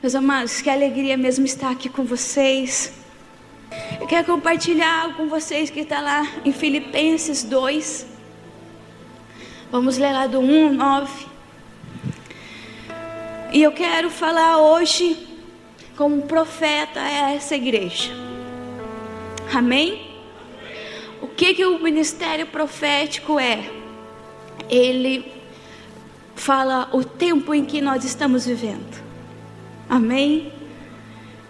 Meus amados, que alegria mesmo estar aqui com vocês. Eu quero compartilhar algo com vocês que está lá em Filipenses 2. Vamos ler lá do 1 ao 9. E eu quero falar hoje como profeta a essa igreja. Amém? O que o ministério profético é? Ele fala o tempo em que nós estamos vivendo. Amém?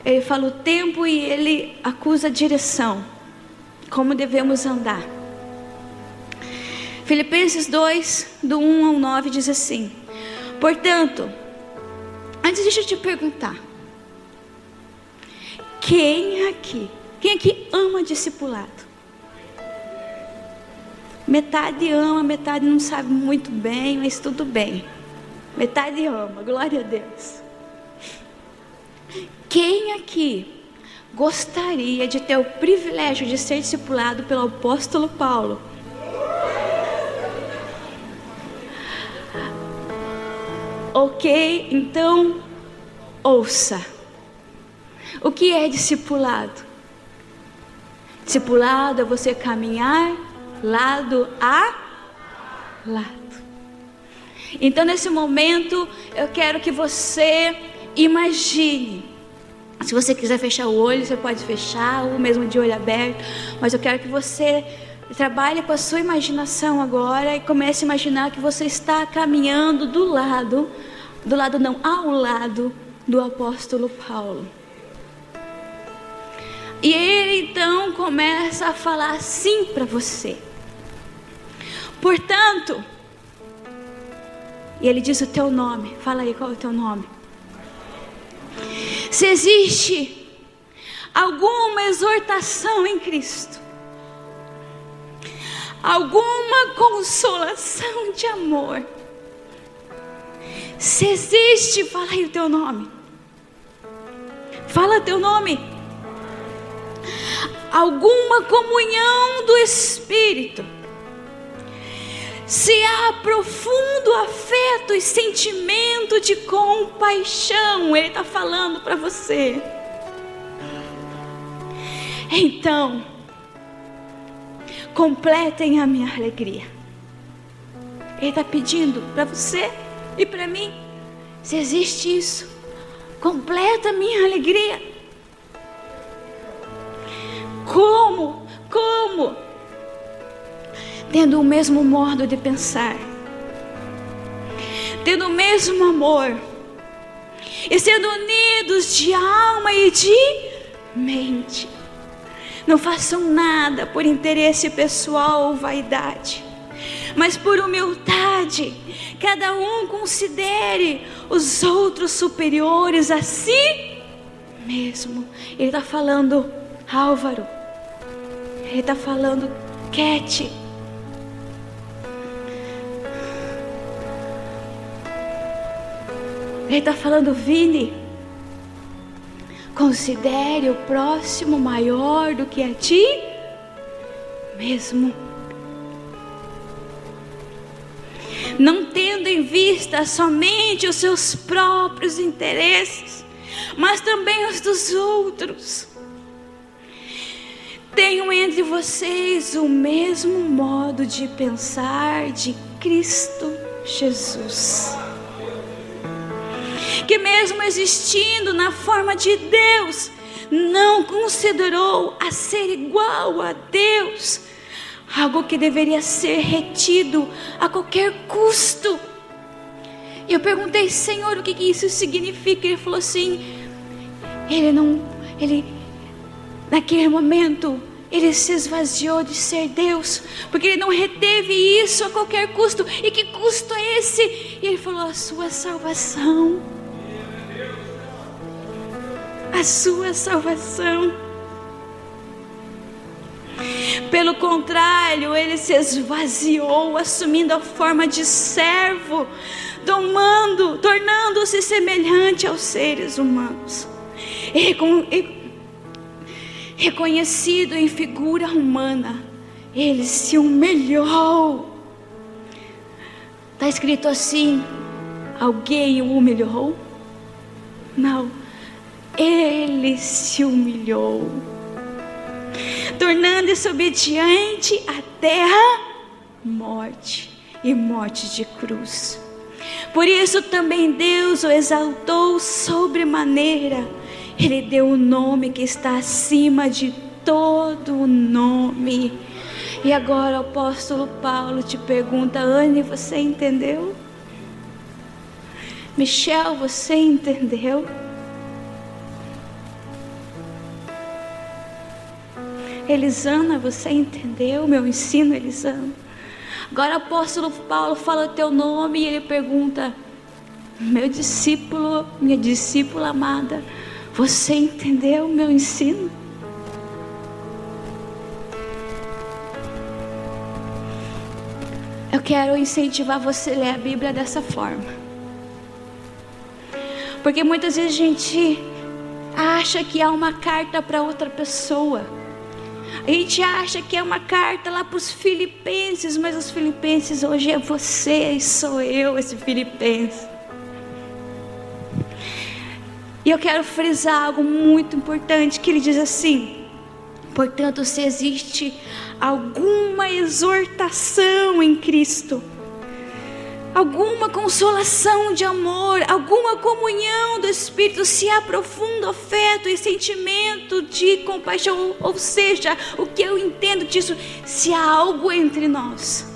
Ele fala o tempo e ele acusa a direção. Como devemos andar. Filipenses 2, do 1 ao 9 diz assim: portanto, antes deixa eu te perguntar. Quem aqui ama discipulado? Metade ama, metade não sabe muito bem, mas tudo bem. Metade ama, glória a Deus. Quem aqui gostaria de ter o privilégio de ser discipulado pelo apóstolo Paulo? Ok, então ouça. O que é discipulado? Discipulado é você caminhar lado a lado. Então nesse momento eu quero que você imagine. Se você quiser fechar o olho, você pode fechar, ou mesmo de olho aberto. Mas eu quero que você trabalhe com a sua imaginação agora e comece a imaginar que você está caminhando ao lado do apóstolo Paulo. E ele então começa a falar assim para você. Portanto, e ele diz o teu nome. Fala aí, qual é o teu nome? Se existe alguma exortação em Cristo, alguma consolação de amor, se existe, fala aí o teu nome. Fala teu nome. Alguma comunhão do Espírito, se há profundo afeto e sentimento de compaixão, ele está falando para você. Então, completem a minha alegria. Ele está pedindo para você e para mim. Se existe isso, completa a minha alegria. Como? Tendo o mesmo modo de pensar, tendo o mesmo amor, e sendo unidos de alma e de mente. Não façam nada por interesse pessoal ou vaidade, mas por humildade. Cada um considere os outros superiores a si mesmo. Ele está falando Álvaro, ele está falando Cat, ele está falando Vini. Considere o próximo maior do que a ti mesmo. Não tendo em vista somente os seus próprios interesses, mas também os dos outros. Tenham entre vocês o mesmo modo de pensar de Cristo Jesus, que mesmo existindo na forma de Deus, não considerou a ser igual a Deus algo que deveria ser retido a qualquer custo. E eu perguntei: Senhor, o que isso significa? Ele falou assim: naquele momento ele se esvaziou de ser Deus, porque ele não reteve isso a qualquer custo. E que custo é esse? E ele falou: a sua salvação. A sua salvação. Pelo contrário, ele se assumindo a forma de servo, tornando-se semelhante aos seres humanos. Reconhecido em figura humana, ele se humilhou. Está escrito assim: alguém o humilhou? Não, Ele se humilhou, tornando-se obediente até a morte, e morte de cruz. Por isso também Deus o exaltou sobremaneira. Ele deu o nome que está acima de todo o nome. E agora o apóstolo Paulo te pergunta: Anne, você entendeu? Michel, você entendeu? Elisana, você entendeu meu ensino, Elisana? Agora o apóstolo Paulo fala o teu nome e ele pergunta: meu discípulo, minha discípula amada, você entendeu o meu ensino? Eu quero incentivar você a ler a Bíblia dessa forma. Porque muitas vezes a gente acha que há uma carta para outra pessoa. A gente acha que é uma carta lá para os filipenses, mas os filipenses hoje é você e sou eu, esse filipense. E eu quero frisar algo muito importante, que ele diz assim: portanto, se existe alguma exortação em Cristo, alguma consolação de amor, alguma comunhão do Espírito, se há profundo afeto e sentimento de compaixão, ou seja, o que eu entendo disso, se há algo entre nós,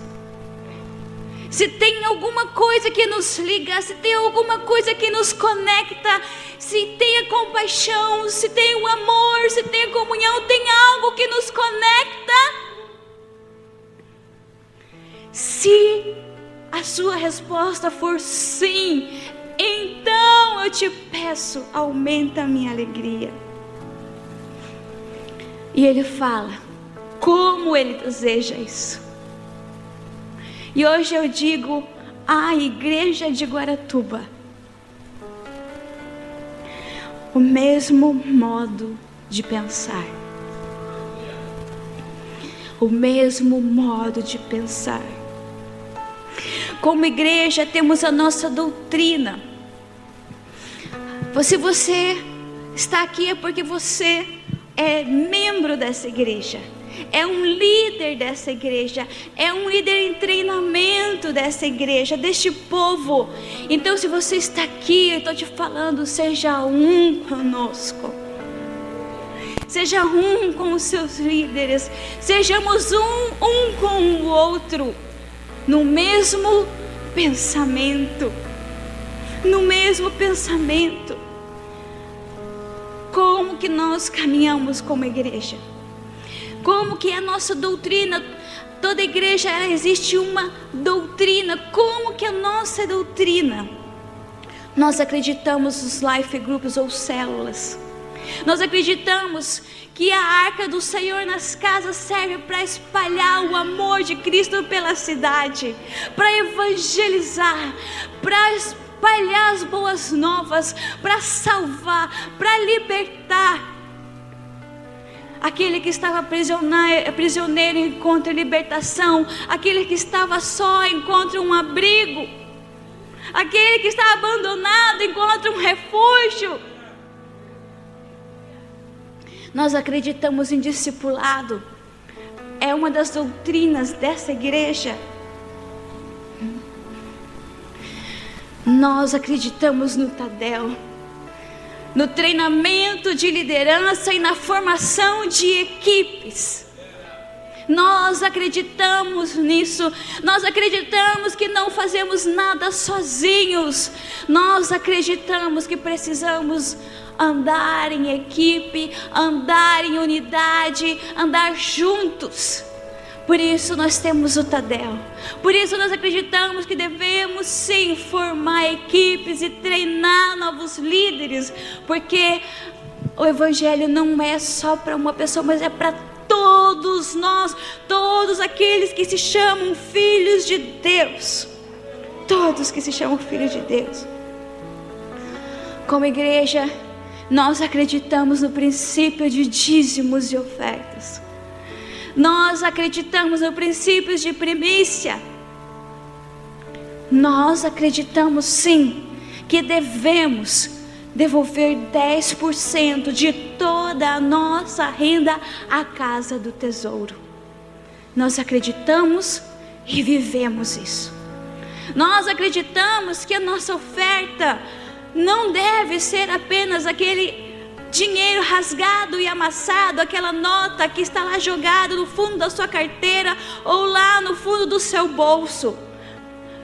se tem alguma coisa que nos liga, se tem alguma coisa que nos conecta, se tem a compaixão, se tem o amor, se tem a comunhão, tem algo que nos conecta. Se a sua resposta for sim, então eu te peço, aumenta a minha alegria. E ele fala como ele deseja isso. E hoje eu digo à igreja de Guaratuba: o mesmo modo de pensar. O mesmo modo de pensar. Como igreja temos a nossa doutrina. Se você está aqui é porque você é membro dessa igreja, é um líder dessa igreja, é um líder em treinamento dessa igreja, deste povo. Então se você está aqui, eu estou te falando, seja um conosco. Seja um com os seus líderes, sejamos um com o outro, no mesmo pensamento, no mesmo pensamento. Como que nós caminhamos como igreja? Como que é a nossa doutrina? Toda igreja existe uma doutrina. Como que é a nossa doutrina? Nós acreditamos nos life groups ou células. Nós acreditamos que a arca do Senhor nas casas serve para espalhar o amor de Cristo pela cidade, para evangelizar, para espalhar as boas novas, para salvar, para libertar. Aquele que estava prisioneiro encontra libertação, aquele que estava só encontra um abrigo, aquele que está abandonado encontra um refúgio. Nós acreditamos em discipulado, é uma das doutrinas dessa igreja. Nós acreditamos no Tadel, no treinamento de liderança e na formação de equipes. Nós acreditamos nisso. Nós acreditamos que não fazemos nada sozinhos. Nós acreditamos que precisamos andar em equipe, andar em unidade, andar juntos. Por isso nós temos o Tadel. Por isso nós acreditamos que devemos sim formar equipes e treinar novos líderes, porque o evangelho não é só para uma pessoa, mas é para todos nós, todos aqueles que se chamam filhos de Deus. Todos que se chamam filhos de Deus. Como igreja, nós acreditamos no princípio de dízimos e ofertas. Nós acreditamos no princípio de primícia. Nós acreditamos sim que devemos devolver 10% de toda a nossa renda à casa do tesouro. Nós acreditamos e vivemos isso. Nós acreditamos que a nossa oferta não deve ser apenas aquele dinheiro rasgado e amassado, aquela nota que está lá jogada no fundo da sua carteira ou lá no fundo do seu bolso.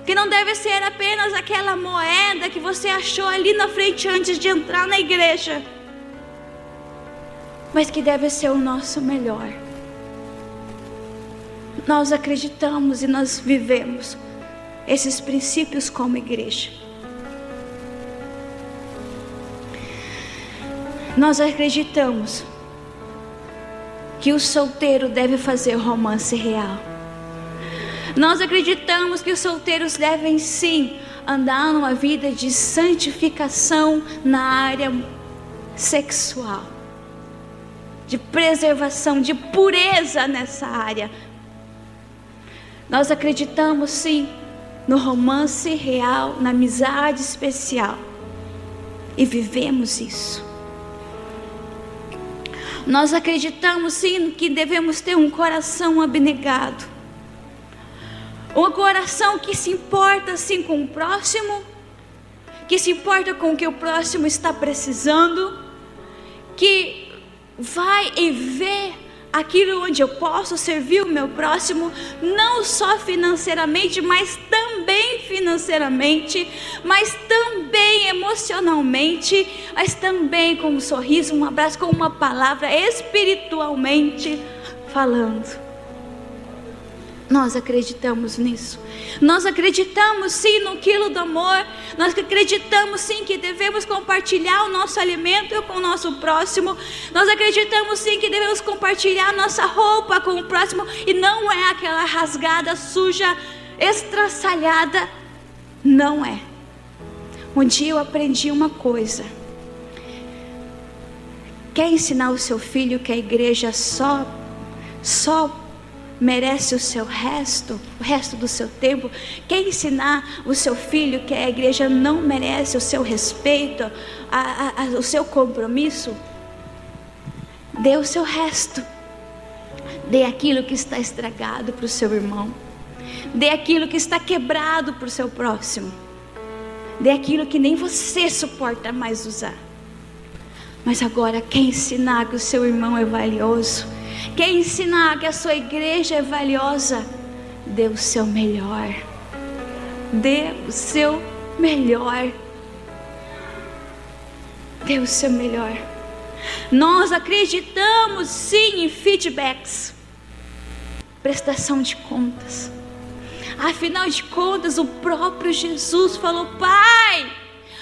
Que não deve ser apenas aquela moeda que você achou ali na frente antes de entrar na igreja, mas que deve ser o nosso melhor. Nós acreditamos e nós vivemos esses princípios como igreja. Nós acreditamos que o solteiro deve fazer romance real. Nós acreditamos que os solteiros devem sim andar numa vida de santificação na área sexual, de preservação, de pureza nessa área. Nós acreditamos sim no romance real, na amizade especial, e vivemos isso. Nós acreditamos sim que devemos ter um coração abnegado, um coração que se importa sim com o próximo, que se importa com o que o próximo está precisando, que vai e vê aquilo onde eu posso servir o meu próximo, não só financeiramente, mas também financeiramente, mas também emocionalmente, mas também com um sorriso, um abraço, com uma palavra, espiritualmente falando. Nós acreditamos nisso. Nós acreditamos sim no quilo do amor. Nós acreditamos sim que devemos compartilhar o nosso alimento com o nosso próximo. Nós acreditamos sim que devemos compartilhar nossa roupa com o próximo. E não é aquela rasgada, suja, estraçalhada. Não é. Um dia eu aprendi uma coisa. Quer ensinar o seu filho que a igreja só merece o resto do seu tempo? Quer ensinar o seu filho que a igreja não merece o seu respeito, o seu compromisso? Dê o seu resto. Dê aquilo que está estragado para o seu irmão. Dê aquilo que está quebrado para o seu próximo. Dê aquilo que nem você suporta mais usar. Mas agora, quer ensinar que o seu irmão é valioso? Quer ensinar que a sua igreja é valiosa? Dê o seu melhor. Dê o seu melhor. Dê o seu melhor. Nós acreditamos sim em feedbacks, prestação de contas. Afinal de contas, o próprio Jesus falou: Pai,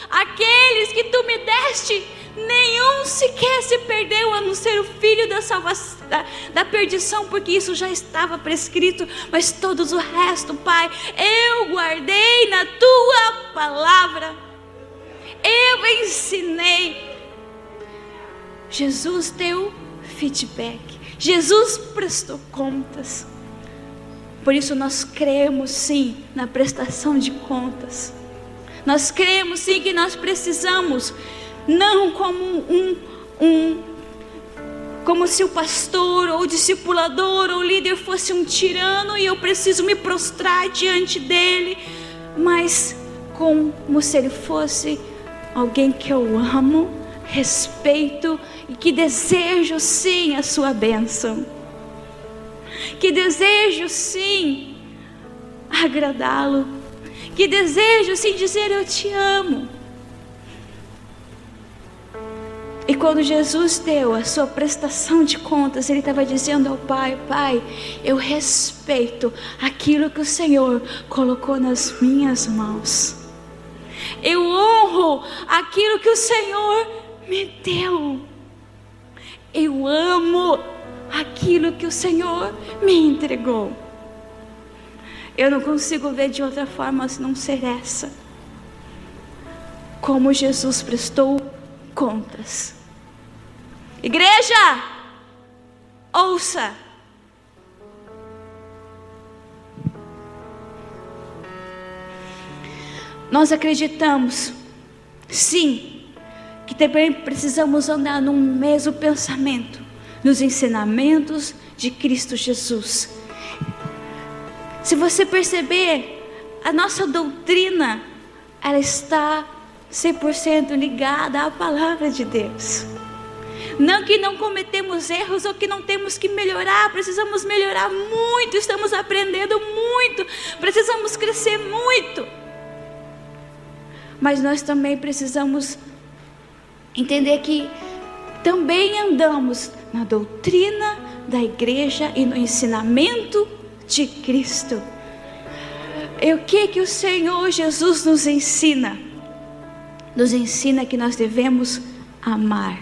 aqueles que tu me deste, nenhum sequer se perdeu, a não ser o filho da salvação, da perdição, porque isso já estava prescrito. Mas todos o resto, Pai, eu guardei na tua palavra, eu ensinei. Jesus deu feedback, Jesus prestou contas. Por isso nós cremos sim na prestação de contas. Nós cremos sim que nós precisamos, não como como se o pastor ou o discipulador ou o líder fosse um tirano e eu preciso me prostrar diante dele, mas como se ele fosse alguém que eu amo, respeito e que desejo sim a sua bênção, que desejo sim agradá-lo, que desejo sim dizer eu te amo. E quando Jesus deu a sua prestação de contas, ele estava dizendo ao Pai: Pai, eu respeito aquilo que o Senhor colocou nas minhas mãos. Eu honro aquilo que o Senhor me deu. Eu amo aquilo que o Senhor me entregou. Eu não consigo ver de outra forma a não ser essa. Como Jesus prestou contas. Igreja, ouça. Nós acreditamos, sim, que também precisamos andar num mesmo pensamento, nos ensinamentos de Cristo Jesus. Se você perceber, a nossa doutrina, ela está 100% ligada à palavra de Deus. Não que não cometemos erros ou que não temos que melhorar, precisamos melhorar muito, estamos aprendendo muito, precisamos crescer muito. Mas nós também precisamos entender que também andamos na doutrina da igreja e no ensinamento de Cristo. E o que o Senhor Jesus nos ensina? Nos ensina que nós devemos amar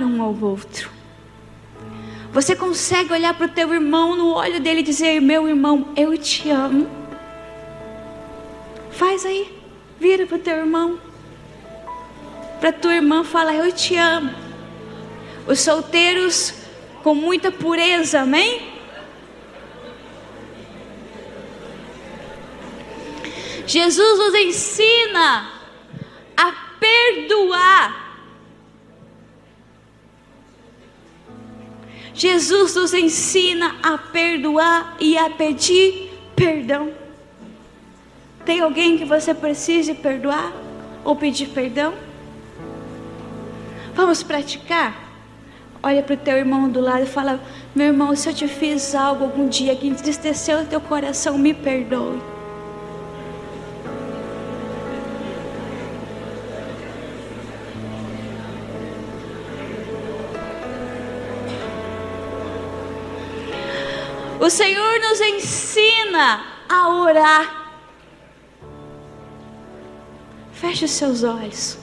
um ao outro. Você consegue olhar para o teu irmão no olho dele e dizer: meu irmão, eu te amo? Faz aí, vira para o teu irmão, para tua irmã, fala: eu te amo. Os solteiros com muita pureza, amém? Jesus nos ensina a perdoar. Jesus nos ensina a perdoar e a pedir perdão. Tem alguém que você precise perdoar ou pedir perdão? Vamos praticar? Olha para o teu irmão do lado e fala: meu irmão, se eu te fiz algo algum dia que entristeceu o teu coração, me perdoe. O Senhor nos ensina a orar. Feche os seus olhos.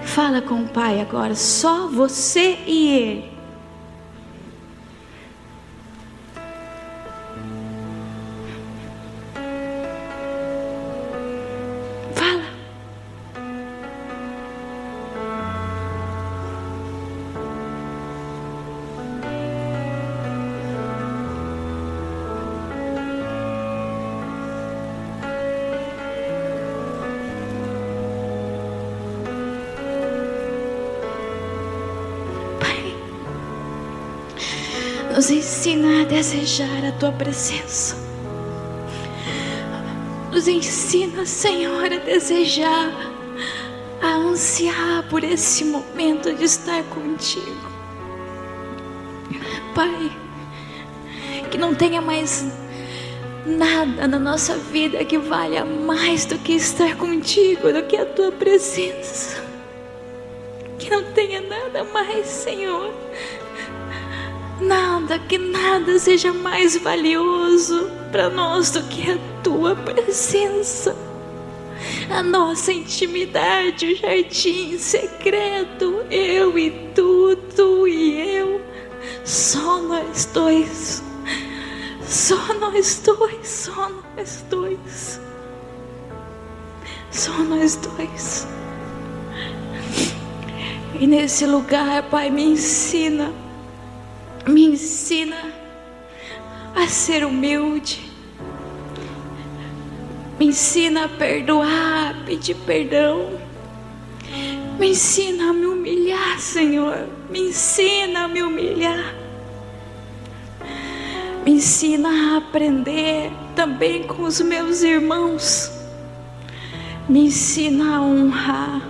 Fala com o Pai agora, só você e Ele. Fala. Nos ensina a desejar a Tua presença. Nos ensina, Senhor, a desejar, a ansiar por esse momento de estar contigo. Pai, que não tenha mais nada na nossa vida que valha mais do que estar contigo, do que a Tua presença. Que não tenha nada mais, Senhor. Que nada seja mais valioso para nós do que a Tua presença, a nossa intimidade, o jardim secreto, eu e tu e eu, só nós dois, só nós dois, só nós dois, só nós dois. E nesse lugar, Pai, me ensina a ser humilde, me ensina a perdoar, a pedir perdão, me ensina a me humilhar, Senhor, me ensina a me humilhar, me ensina a aprender também com os meus irmãos, me ensina a honrar,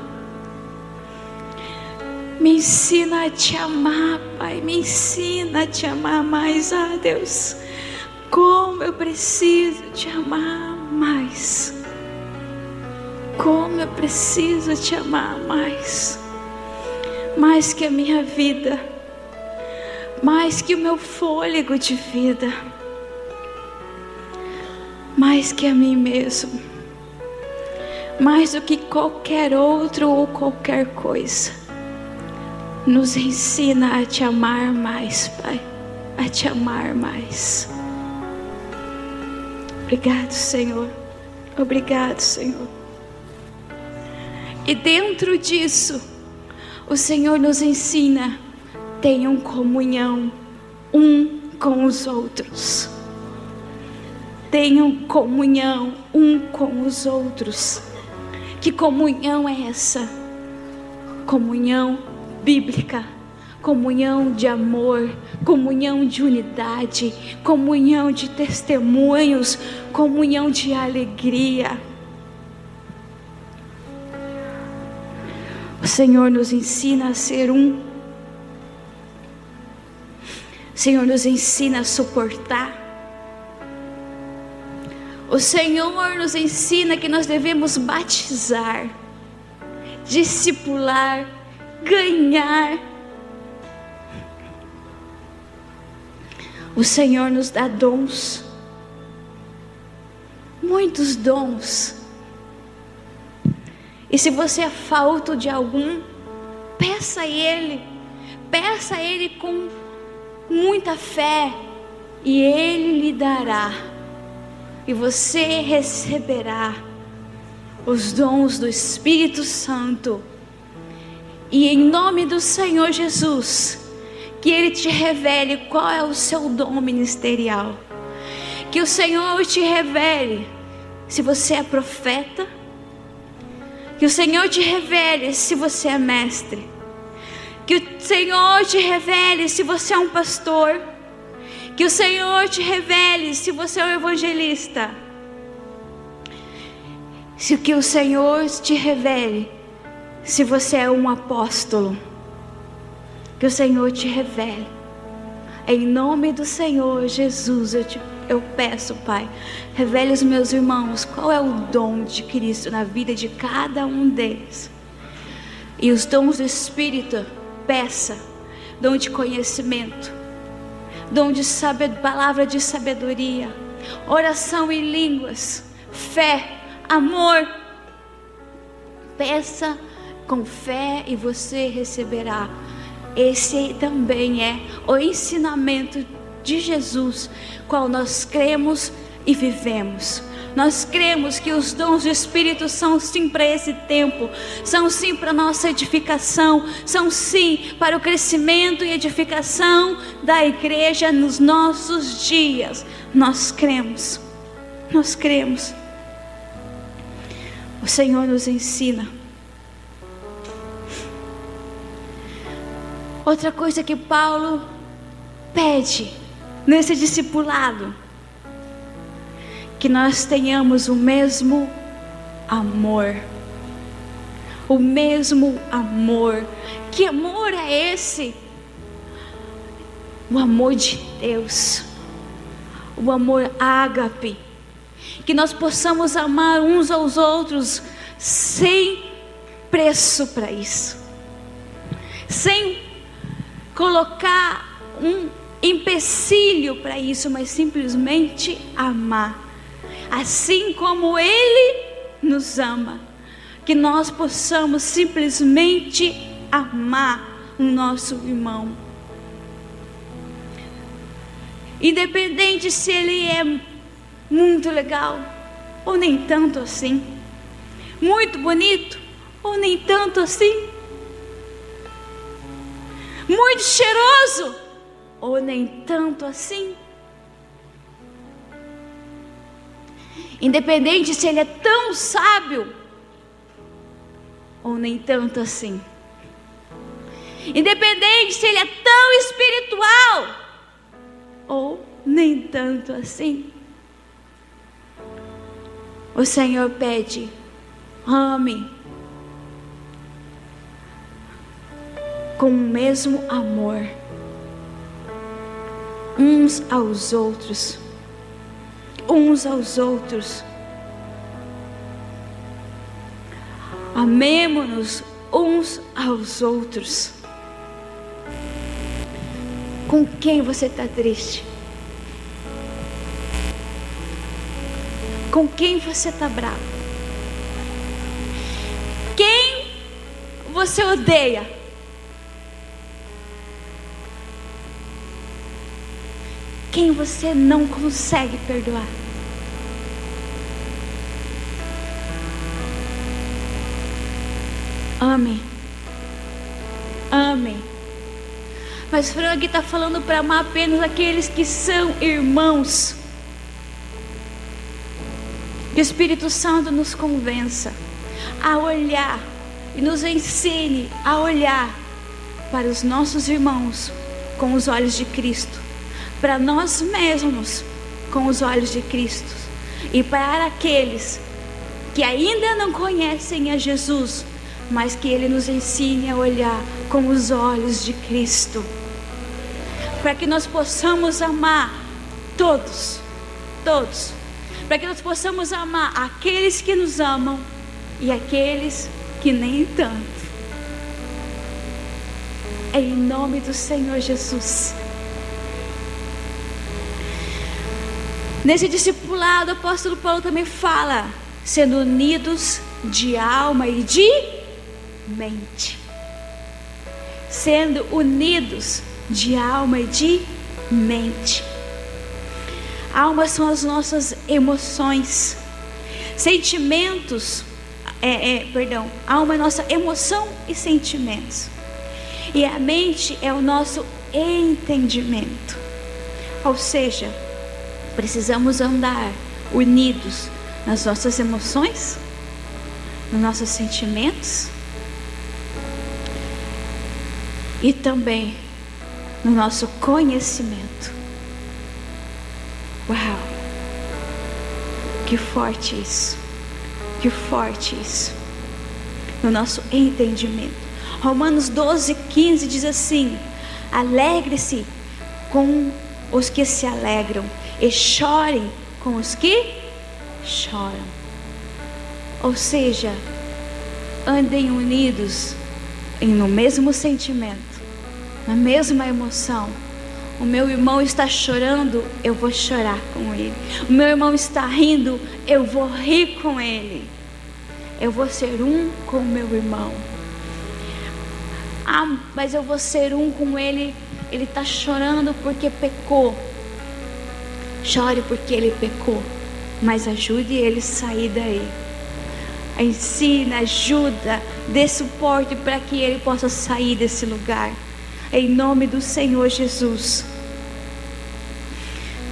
me ensina a Te amar, Pai, me ensina a Te amar mais. Deus, como eu preciso Te amar mais, como eu preciso Te amar mais, mais que a minha vida, mais que o meu fôlego de vida, mais que a mim mesmo, mais do que qualquer outro ou qualquer coisa. Nos ensina a Te amar mais, Pai, a Te amar mais. Obrigado, Senhor. Obrigado, Senhor. E dentro disso, o Senhor nos ensina: tenham comunhão um com os outros. Tenham comunhão um com os outros. Que comunhão é essa? Comunhão bíblica, comunhão de amor, comunhão de unidade, comunhão de testemunhos, comunhão de alegria. O Senhor nos ensina a ser um. O Senhor nos ensina a suportar. O Senhor nos ensina que nós devemos batizar, discipular, ganhar. O Senhor nos dá dons, muitos dons. E se você é falto de algum, peça a Ele com muita fé, e Ele lhe dará. E você receberá os dons do Espírito Santo. E em nome do Senhor Jesus, que Ele te revele qual é o seu dom ministerial. Que o Senhor te revele se você é profeta. Que o Senhor te revele se você é mestre. Que o Senhor te revele se você é um pastor. Que o Senhor te revele se você é um evangelista. Que o Senhor te revele se você é um apóstolo. Que o Senhor te revele. Em nome do Senhor Jesus, eu peço, Pai, revele aos meus irmãos qual é o dom de Cristo na vida de cada um deles. E os dons do Espírito, peça, dom de conhecimento, dom de palavra de sabedoria, oração em línguas, fé, amor. Peça com fé e você receberá. Esse também é o ensinamento de Jesus, qual nós cremos e vivemos. Nós cremos que os dons do Espírito são sim para esse tempo, são sim para a nossa edificação, são sim para o crescimento e edificação da igreja nos nossos dias. Nós cremos, nós cremos. O Senhor nos ensina. Outra coisa que Paulo pede nesse discipulado, que nós tenhamos o mesmo amor. O mesmo amor. Que amor é esse? O amor de Deus. O amor ágape. Que nós possamos amar uns aos outros sem preço para isso. Sem colocar um empecilho para isso, mas simplesmente amar. Assim como Ele nos ama, que nós possamos simplesmente amar o nosso irmão, independente se ele é muito legal ou nem tanto assim, muito bonito ou nem tanto assim, muito cheiroso ou nem tanto assim. Independente se ele é tão sábio ou nem tanto assim. Independente se ele é tão espiritual ou nem tanto assim. O Senhor pede: ame com o mesmo amor uns aos outros. Uns aos outros. Amemo-nos uns aos outros. Com quem você está triste? Com quem você está bravo? Quem você odeia? Quem você não consegue perdoar? Ame. Ame. Mas Frank está falando para amar apenas aqueles que são irmãos. Que o Espírito Santo nos convença a olhar e nos ensine a olhar para os nossos irmãos com os olhos de Cristo, para nós mesmos com os olhos de Cristo, e para aqueles que ainda não conhecem a Jesus, mas que Ele nos ensine a olhar com os olhos de Cristo, para que nós possamos amar todos, para que nós possamos amar aqueles que nos amam e aqueles que nem tanto. Em nome do Senhor Jesus. Nesse discipulado, o apóstolo Paulo também fala, sendo unidos de alma e de mente. Sendo unidos de alma e de mente. Alma são as nossas emoções, sentimentos, alma é nossa emoção e sentimentos. E a mente é o nosso entendimento. Ou seja, precisamos andar unidos nas nossas emoções, nos nossos sentimentos e também no nosso conhecimento. Uau! Que forte isso! Que forte isso! No nosso entendimento. Romanos 12:15 diz assim: alegre-se com os que se alegram e chorem com os que choram. Ou seja, andem unidos no mesmo sentimento, na mesma emoção. O meu irmão está chorando, eu vou chorar com ele. O meu irmão está rindo, eu vou rir com ele. Eu vou ser um com o meu irmão. Ah, mas eu vou ser um com ele. Ele está chorando porque pecou. Chore porque ele pecou, mas ajude ele a sair daí. Ensina, ajuda, dê suporte para que ele possa sair desse lugar. Em nome do Senhor Jesus.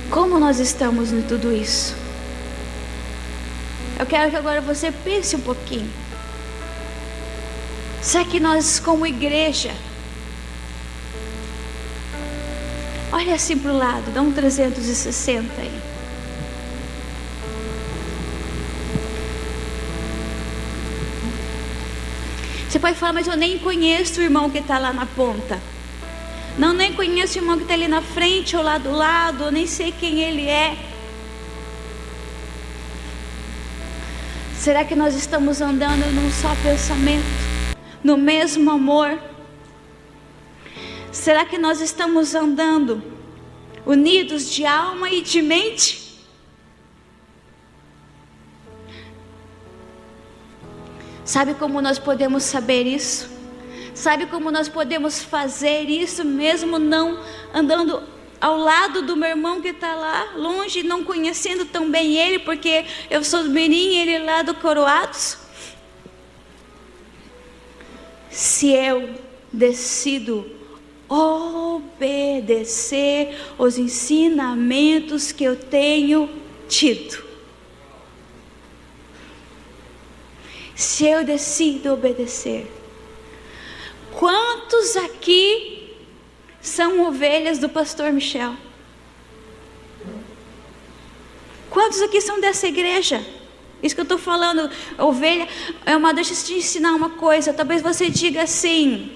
Como nós estamos em tudo isso? Eu quero que agora você pense um pouquinho. Será que nós, como igreja, olha assim para o lado, dá um 360 aí. Você pode falar, mas eu nem conheço o irmão que está lá na ponta. Não, nem conheço o irmão que está ali na frente ou lá do lado, eu nem sei quem ele é. Será que nós estamos andando num só pensamento, no mesmo amor? Será que nós estamos andando unidos de alma e de mente? Sabe como nós podemos saber isso? Sabe como nós podemos fazer isso mesmo não andando ao lado do meu irmão que está lá longe, não conhecendo tão bem ele, porque eu sou do Mirim e ele lá do Coroados? Se eu decido obedecer os ensinamentos que eu tenho tido, se eu decido obedecer, quantos aqui são ovelhas do pastor Michel? Quantos aqui são dessa igreja? Isso que eu estou falando, ovelha, deixa eu te ensinar uma coisa. Talvez você diga assim: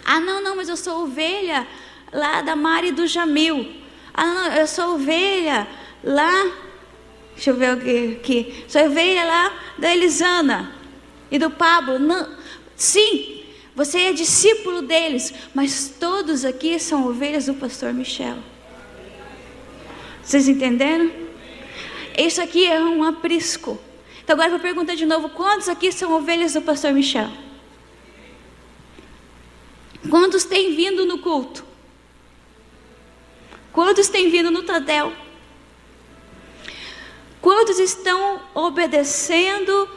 ah, não, mas eu sou ovelha lá da Mari e do Jamil. Ah, não, eu sou ovelha lá, deixa eu ver aqui, sou ovelha lá da Elisana e do Pablo. Não, sim, você é discípulo deles, mas todos aqui são ovelhas do pastor Michel. Vocês entenderam? Isso aqui é um aprisco. Então agora eu vou perguntar de novo: quantos aqui são ovelhas do pastor Michel? Quantos têm vindo no culto? Quantos têm vindo no Tadel? Quantos estão obedecendo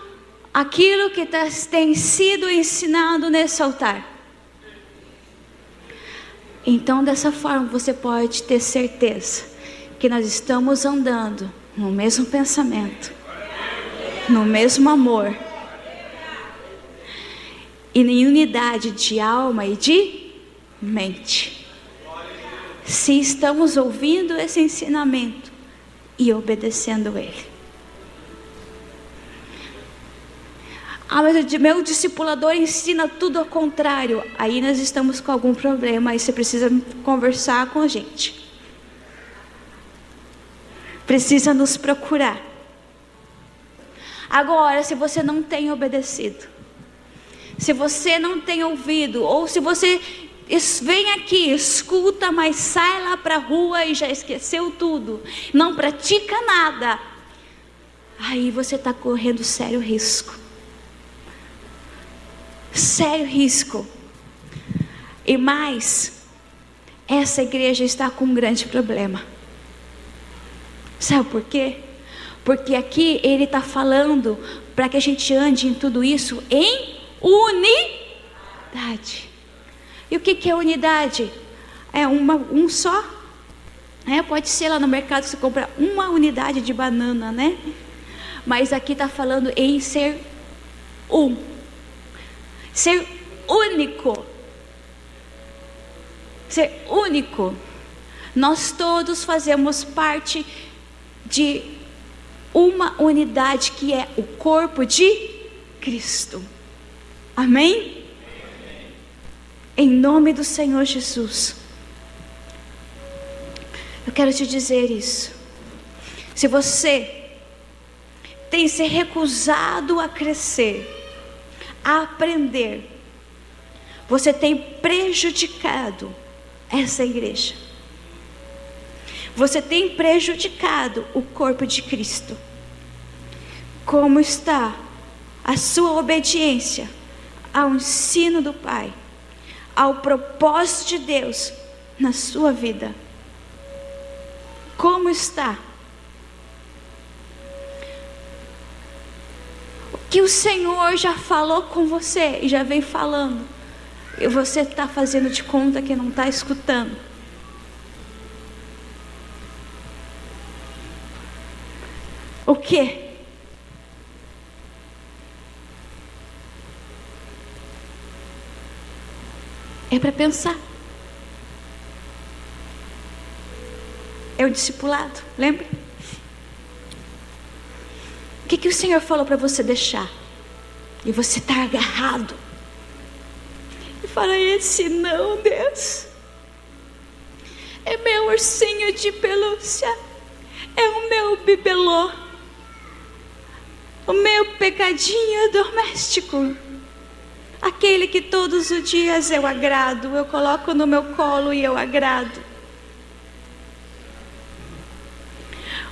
aquilo que tem sido ensinado nesse altar? Então, dessa forma, você pode ter certeza que nós estamos andando no mesmo pensamento, no mesmo amor, e em unidade de alma e de mente. Se estamos ouvindo esse ensinamento e obedecendo ele. Mas o meu discipulador ensina tudo ao contrário. Aí nós estamos com algum problema, aí você precisa conversar com a gente. Precisa nos procurar. Agora, se você não tem obedecido, se você não tem ouvido, ou se você vem aqui, escuta, mas sai lá para a rua e já esqueceu tudo, não pratica nada, aí você está correndo sério risco. Sério risco. E mais, essa igreja está com um grande problema. Sabe por quê? Porque aqui ele está falando para que a gente ande em tudo isso em unidade. E o que é unidade? É um só. Pode ser lá no mercado você compra uma unidade de banana, né? Mas aqui está falando em ser um. Ser único. Ser único. Nós todos fazemos parte de uma unidade que é o corpo de Cristo. Amém? Em nome do Senhor Jesus. Eu quero te dizer isso. Se você tem se recusado a crescer, a aprender, você tem prejudicado essa igreja. Você tem prejudicado o corpo de Cristo. Como está a sua obediência ao ensino do Pai, ao propósito de Deus na sua vida? Como está? O que o Senhor já falou com você e já vem falando, e você está fazendo de conta que não está escutando? O que? É para pensar. É o discipulado, lembra? O que o Senhor falou para você deixar? E você está agarrado. E fala, esse não, Deus. É meu ursinho de pelúcia. É o meu bibelô. O meu pecadinho doméstico. Aquele que todos os dias eu agrado. Eu coloco no meu colo e eu agrado.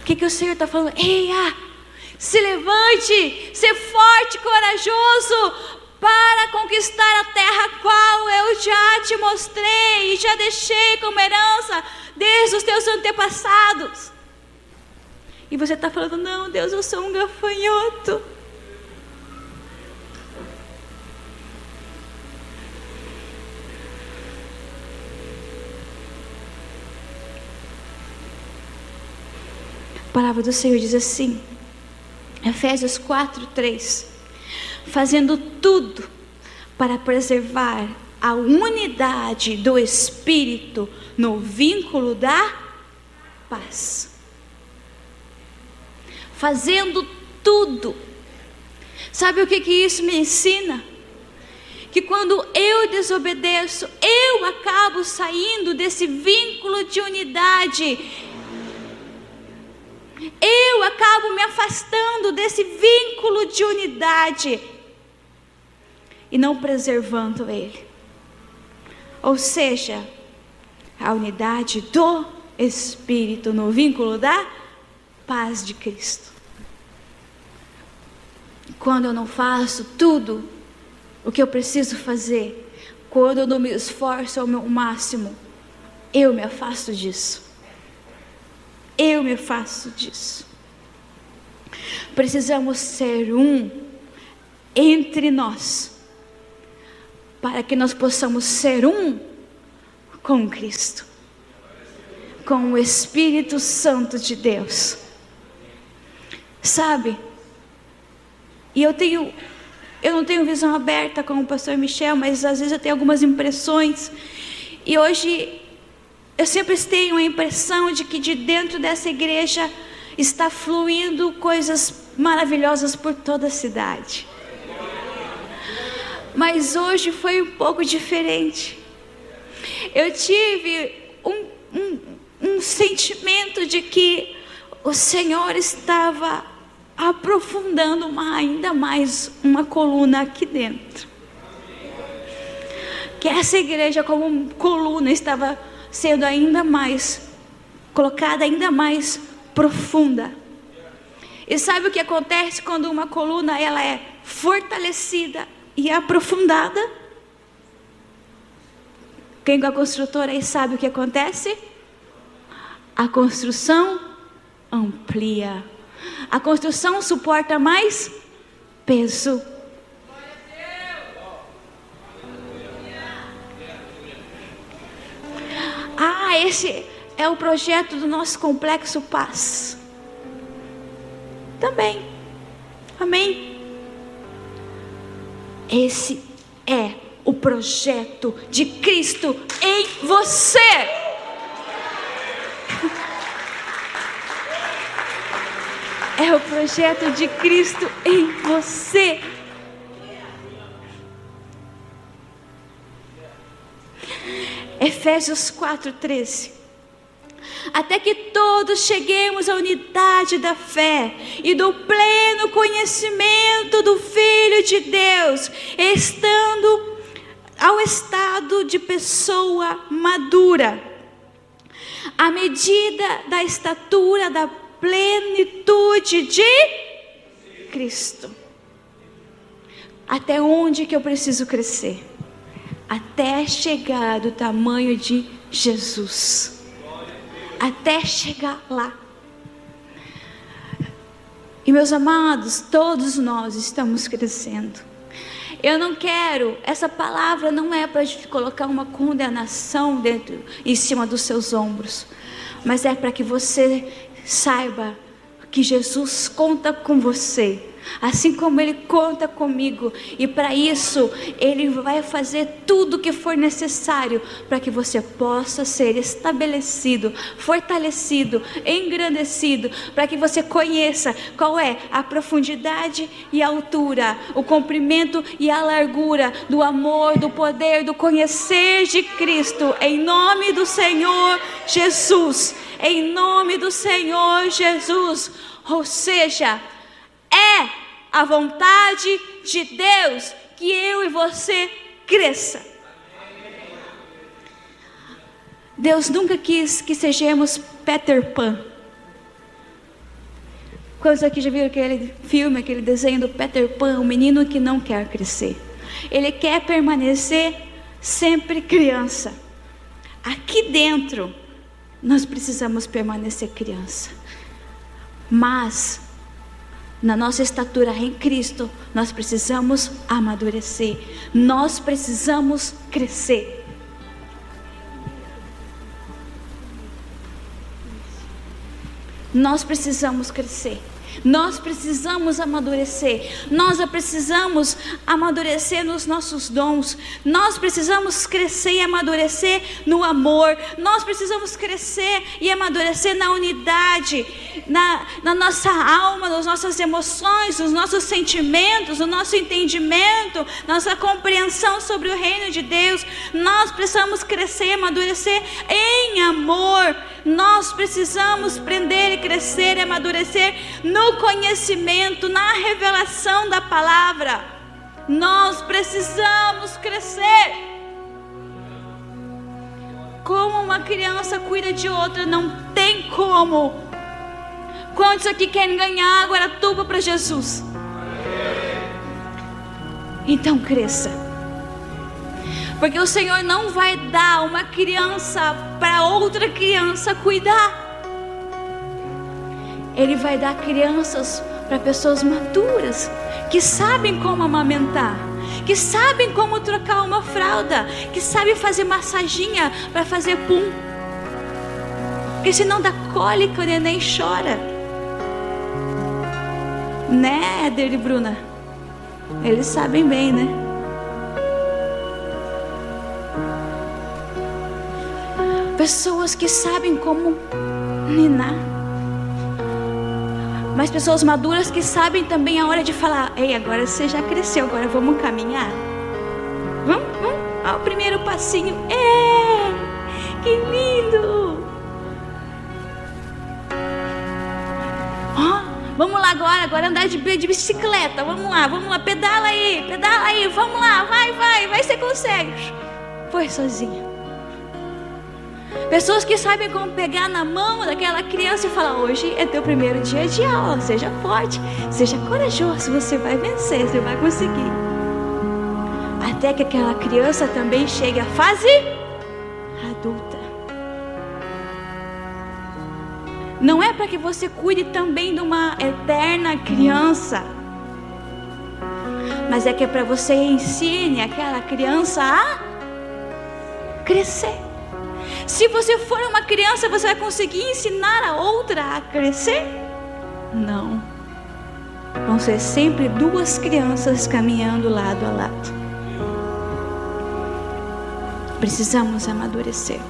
O que o Senhor está falando? Eia, se levante, ser forte, corajoso, para conquistar a terra qual eu já te mostrei e já deixei como herança desde os teus antepassados. E você está falando, não, Deus, eu sou um gafanhoto. A palavra do Senhor diz assim, Efésios 4:3, fazendo tudo para preservar a unidade do Espírito no vínculo da paz. Fazendo tudo. Sabe o que isso me ensina? Que quando eu desobedeço, eu acabo saindo desse vínculo de unidade. Eu acabo me afastando desse vínculo de unidade e não preservando ele. Ou seja, a unidade do Espírito no vínculo da paz de Cristo. Quando eu não faço tudo o que eu preciso fazer, quando eu não me esforço ao meu máximo, eu me afasto disso. Eu me afasto disso. Precisamos ser um entre nós, para que nós possamos ser um com Cristo, com o Espírito Santo de Deus. Sabe? E eu tenho Eu não tenho visão aberta como o pastor Michel, mas às vezes eu tenho algumas impressões. E hoje eu sempre tenho a impressão de que de dentro dessa igreja está fluindo coisas maravilhosas por toda a cidade. Mas hoje foi um pouco diferente. Eu tive um sentimento de que o Senhor estava aprofundando ainda mais uma coluna aqui dentro. Que essa igreja como coluna estava sendo ainda mais colocada, ainda mais profunda. E sabe o que acontece quando uma coluna ela é fortalecida e aprofundada? Quem é a construtora aí sabe o que acontece? A construção amplia. A construção suporta mais peso. Esse é o projeto do nosso Complexo Paz. Também. Amém? Esse é o projeto de Cristo em você. É o projeto de Cristo em você. Efésios 4:13. Até que todos cheguemos à unidade da fé e do pleno conhecimento do Filho de Deus, estando ao estado de pessoa madura, à medida da estatura da plenitude de Cristo. Até onde que eu preciso crescer? Até chegar do tamanho de Jesus. Até chegar lá. E meus amados, todos nós estamos crescendo. Eu não quero, essa palavra não é para colocar uma condenação em cima dos seus ombros, mas é para que você saiba que Jesus conta com você, assim como Ele conta comigo, e para isso Ele vai fazer tudo o que for necessário para que você possa ser estabelecido, fortalecido, engrandecido, para que você conheça qual é a profundidade e a altura, o comprimento e a largura do amor, do poder, do conhecer de Cristo, em nome do Senhor Jesus, em nome do Senhor Jesus. Ou seja, é a vontade de Deus que eu e você cresça. Deus nunca quis que sejamos Peter Pan. Quantos aqui já viram aquele filme, aquele desenho do Peter Pan, o menino que não quer crescer? Ele quer permanecer sempre criança. Aqui dentro, nós precisamos permanecer criança. Mas na nossa estatura em Cristo, nós precisamos amadurecer. Nós precisamos crescer. Nós precisamos crescer. Nós precisamos amadurecer. Nós precisamos amadurecer nos nossos dons. Nós precisamos crescer e amadurecer no amor. Nós precisamos crescer e amadurecer na unidade, na nossa alma, nas nossas emoções, nos nossos sentimentos, no nosso entendimento, nossa compreensão sobre o reino de Deus. Nós precisamos crescer e amadurecer em amor. Nós precisamos aprender e crescer e amadurecer no conhecimento, na revelação da palavra. Nós precisamos crescer. Como uma criança cuida de outra, não tem como. Quantos aqui querem ganhar Guaratuba para Jesus? Então cresça. Porque o Senhor não vai dar uma criança para outra criança cuidar. Ele vai dar crianças para pessoas maduras, que sabem como amamentar, que sabem como trocar uma fralda, que sabem fazer massaginha para fazer pum. Porque senão dá cólica, o neném chora. Né, Éder e Bruna? Eles sabem bem, né? Pessoas que sabem como ninar. Mas pessoas maduras que sabem também a hora de falar: ei, agora você já cresceu, agora vamos caminhar. Vamos? Ó, o primeiro passinho. Que lindo! Ó, vamos lá agora andar de bicicleta. Vamos lá, pedala aí, vamos lá, vai, você consegue. Foi sozinho. Pessoas que sabem como pegar na mão daquela criança e falar: hoje é teu primeiro dia de aula, seja forte, seja corajoso, você vai vencer, você vai conseguir. Até que aquela criança também chegue à fase adulta. Não é para que você cuide também de uma eterna criança, mas é que é para você ensine aquela criança a crescer. Se você for uma criança, você vai conseguir ensinar a outra a crescer? Não. Vão ser sempre duas crianças caminhando lado a lado. Precisamos amadurecer.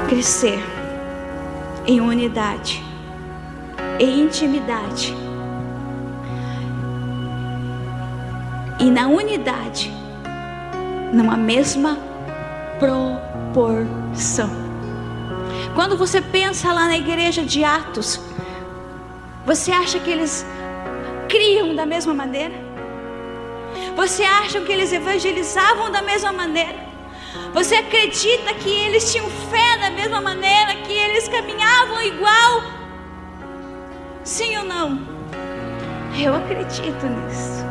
Crescer em unidade, em intimidade. E na unidade, numa mesma proporção. Quando você pensa lá na igreja de Atos, você acha que eles criam da mesma maneira? Você acha que eles evangelizavam da mesma maneira? Você acredita que eles tinham fé da mesma maneira? Que eles caminhavam igual? Sim ou não? Eu acredito nisso.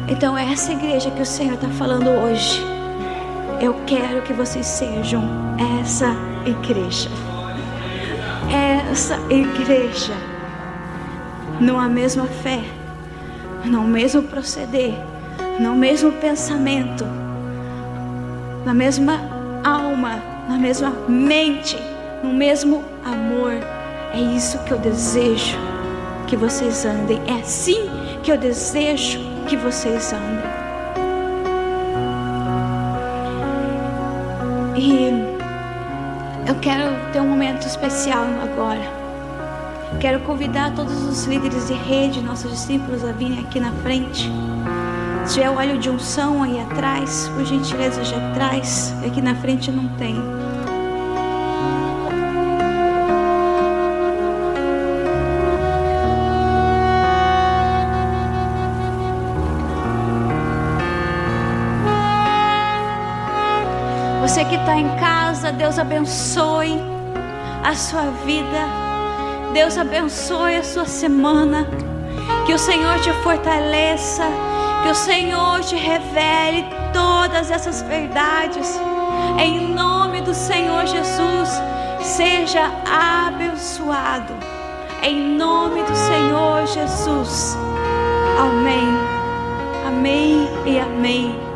Então é essa igreja que o Senhor está falando hoje. Eu quero que vocês sejam essa igreja. Essa igreja. Numa mesma fé, no mesmo proceder, no mesmo pensamento, na mesma alma, na mesma mente, no mesmo amor. É isso que eu desejo que vocês andem. É assim que eu desejo que vocês andem. E eu quero ter um momento especial agora. Quero convidar todos os líderes de rede, nossos discípulos, a virem aqui na frente. Se tiver óleo de unção aí atrás, por gentileza já traz. Aqui na frente não tem. Você que está em casa, Deus abençoe a sua vida. Deus abençoe a sua semana. Que o Senhor te fortaleça. Que o Senhor te revele todas essas verdades. Em nome do Senhor Jesus, seja abençoado. Em nome do Senhor Jesus. Amém. Amém e amém.